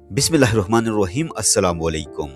बिस्मिल्लाहिर्रहमानिर्रहीम। अस्सलाम वालेकुम।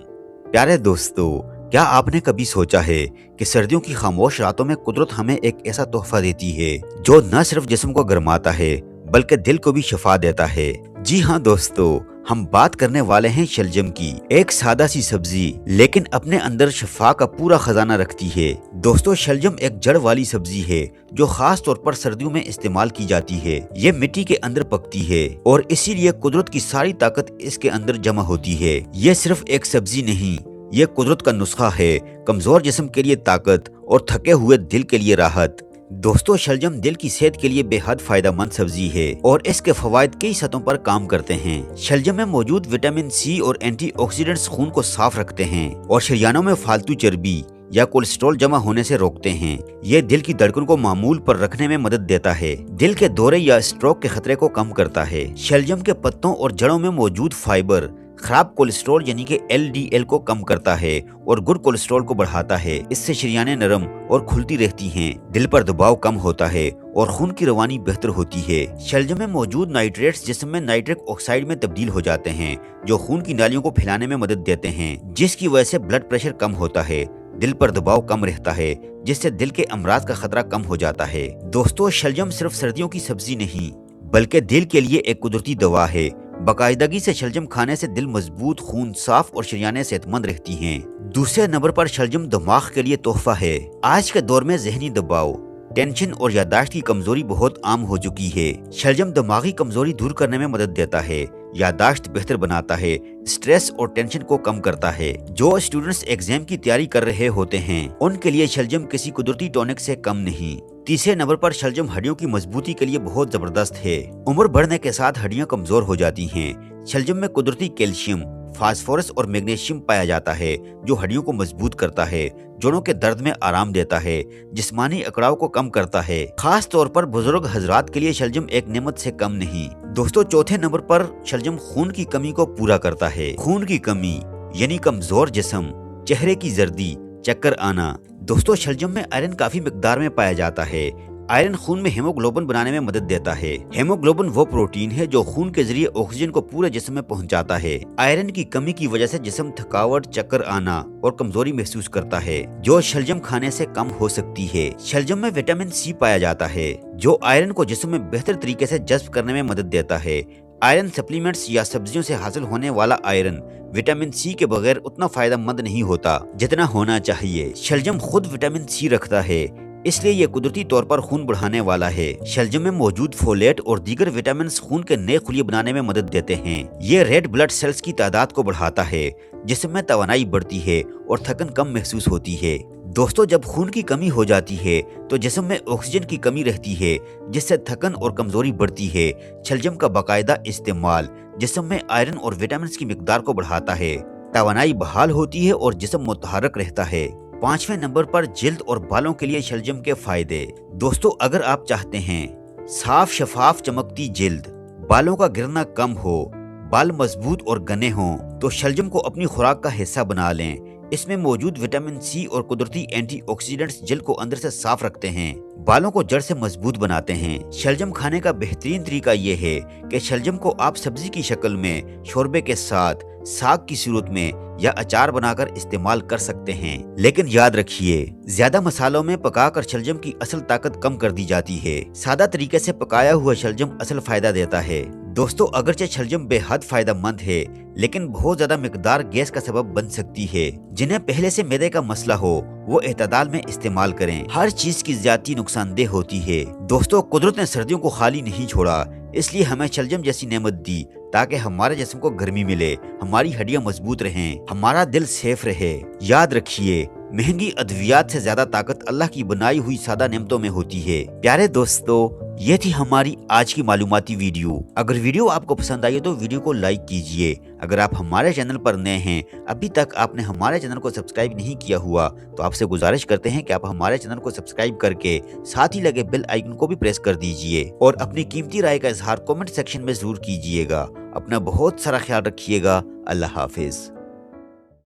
प्यारे दोस्तों, क्या आपने कभी सोचा है कि सर्दियों की खामोश रातों में कुदरत हमें एक ऐसा तोहफा देती है जो न सिर्फ जिस्म को गर्माता है बल्कि दिल को भी शफा देता है। जी हाँ दोस्तों, हम बात करने वाले हैं शलजम की, एक सादा सी सब्जी लेकिन अपने अंदर शफा का पूरा खजाना रखती है। दोस्तों, शलजम एक जड़ वाली सब्जी है जो खास तौर पर सर्दियों में इस्तेमाल की जाती है। ये मिट्टी के अंदर पकती है और इसीलिए कुदरत की सारी ताकत इसके अंदर जमा होती है। ये सिर्फ एक सब्जी नहीं, ये कुदरत का नुस्खा है, कमजोर जिस्म के लिए ताकत और थके हुए दिल के लिए राहत। दोस्तों, शलजम दिल की सेहत के लिए बेहद फायदेमंद सब्जी है और इसके फवायद कई सतहों पर काम करते हैं। शलजम में मौजूद विटामिन सी और एंटीऑक्सीडेंट्स खून को साफ रखते हैं और शरियानों में फालतू चर्बी या कोलेस्ट्रॉल जमा होने से रोकते हैं। ये दिल की धड़कन को मामूल पर रखने में मदद देता है, दिल के दौरे या स्ट्रोक के खतरे को कम करता है। शलजम के पत्तों और जड़ों में मौजूद फाइबर खराब कोलेस्ट्रॉल यानी कि LDL को कम करता है और गुड कोलेस्ट्रॉल को बढ़ाता है। इससे शरियानें नरम और खुलती रहती हैं, दिल पर दबाव कम होता है और खून की रवानी बेहतर होती है। शलजम में मौजूद नाइट्रेट्स जिस्म में नाइट्रिक ऑक्साइड में तब्दील हो जाते हैं जो खून की नालियों को फैलाने में मदद देते हैं, जिसकी वजह से ब्लड प्रेशर कम होता है, दिल पर दबाव कम रहता है, जिससे दिल के अमराज का खतरा कम हो जाता है। दोस्तों, शलजम सिर्फ सर्दियों की सब्जी नहीं बल्कि दिल के लिए एक कुदरती दवा है। बाकायदगी से शलजम खाने से दिल मजबूत, खून साफ और शरियानें सेहतमंद रहती हैं। दूसरे नंबर पर शलजम दिमाग के लिए तोहफा है। आज के दौर में जहनी दबाव, टेंशन और याददाश्त की कमजोरी बहुत आम हो चुकी है। शलजम दिमागी कमजोरी दूर करने में मदद देता है, याददाश्त बेहतर बनाता है, स्ट्रेस और टेंशन को कम करता है। जो स्टूडेंट्स एग्जाम की तैयारी कर रहे होते हैं उनके लिए शलजम किसी कुदरती टॉनिक से कम नहीं। तीसरे नंबर पर शलजम हड्डियों की मजबूती के लिए बहुत जबरदस्त है। उम्र बढ़ने के साथ हड्डियां कमजोर हो जाती हैं। शलजम में कुदरती कैल्शियम, फास्फोरस और मैग्नीशियम पाया जाता है जो हड्डियों को मजबूत करता है, जोड़ों के दर्द में आराम देता है, जिस्मानी अकड़ाव को कम करता है। खास तौर पर बुजुर्ग हजरात के लिए शलजम एक नेमत से कम नहीं। दोस्तों, चौथे नंबर पर शलजम खून की कमी को पूरा करता है। खून की कमी यानी कमजोर जिस्म, चेहरे की जर्दी, चक्कर आना। दोस्तों, शलजम में आयरन काफी मिकदार में पाया जाता है। आयरन खून में हेमोग्लोबिन बनाने में मदद देता है। हेमोग्लोबिन वो प्रोटीन है जो खून के जरिए ऑक्सीजन को पूरे जिस्म में पहुंचाता है। आयरन की कमी की वजह से जिस्म थकावट, चक्कर आना और कमजोरी महसूस करता है, जो शलजम खाने से कम हो सकती है। शलजम में विटामिन सी पाया जाता है जो आयरन को जिस्म में बेहतर तरीके से जज्ब करने में मदद देता है। आयरन सप्लीमेंट्स या सब्जियों से हासिल होने वाला आयरन विटामिन सी के बगैर उतना फायदेमंद नहीं होता जितना होना चाहिए। शलजम खुद विटामिन सी रखता है, इसलिए ये कुदरती तौर पर खून बढ़ाने वाला है। शलजम में मौजूद फोलेट और दीगर विटामिन खून के नए खुलिये बनाने में मदद देते हैं। ये रेड ब्लड सेल्स की तादाद को बढ़ाता है, जिसमें तवानाई बढ़ती है और थकन कम महसूस होती है। दोस्तों, जब खून की कमी हो जाती है तो जिस्म में ऑक्सीजन की कमी रहती है, जिससे थकन और कमजोरी बढ़ती है। शलजम का बाकायदा इस्तेमाल जिस्म में आयरन और विटामिन की मिकदार को बढ़ाता है, तवानाई बहाल होती है और जिस्म मुतहरक रहता है। पांचवें नंबर पर जिल्द और बालों के लिए शलजम के फायदे। दोस्तों, अगर आप चाहते हैं साफ शफाफ चमकती जिल्द, बालों का गिरना कम हो, बाल मजबूत और घने हों, तो शलजम को अपनी खुराक का हिस्सा बना लें। इसमें मौजूद विटामिन सी और कुदरती एंटीऑक्सीडेंट्स जिल्द को अंदर से साफ रखते हैं, बालों को जड़ से मजबूत बनाते हैं। शलजम खाने का बेहतरीन तरीका ये है कि शलजम को आप सब्जी की शक्ल में, शोरबे के साथ, साग की सूरत में या अचार बनाकर इस्तेमाल कर सकते हैं। लेकिन याद रखिए, ज्यादा मसालों में पकाकर शलजम की असल ताकत कम कर दी जाती है। सादा तरीके से पकाया हुआ शलजम असल फायदा देता है। दोस्तों, अगरचे शलजम बेहद फायदेमंद है लेकिन बहुत ज्यादा मिकदार गैस का सबब बन सकती है। जिन्हें पहले से मैदे का मसला हो वो एतदाल में इस्तेमाल करें। हर चीज की ज्यादती नुकसानदेह होती है। दोस्तों, कुदरत ने सर्दियों को खाली नहीं छोड़ा, इसलिए हमें शलजम जैसी नेमत दी ताकि हमारे जिस्म को गर्मी मिले, हमारी हड्डियां मजबूत रहें, हमारा दिल सेफ रहे। याद रखिए, महंगी अद्वियात से ज्यादा ताकत अल्लाह की बनाई हुई सादा नेमतों में होती है। प्यारे दोस्तों, ये थी हमारी आज की मालूमाती वीडियो। अगर वीडियो आपको पसंद आई है तो वीडियो को लाइक कीजिए। अगर आप हमारे चैनल पर नए हैं, अभी तक आपने हमारे चैनल को सब्सक्राइब नहीं किया हुआ, तो आपसे गुजारिश करते हैं कि आप हमारे चैनल को सब्सक्राइब करके साथ ही लगे बेल आइकन को भी प्रेस कर दीजिए और अपनी कीमती राय का इजहार कमेंट सेक्शन में जरूर कीजिएगा। अपना बहुत सारा ख्याल रखिएगा। अल्लाह हाफिज।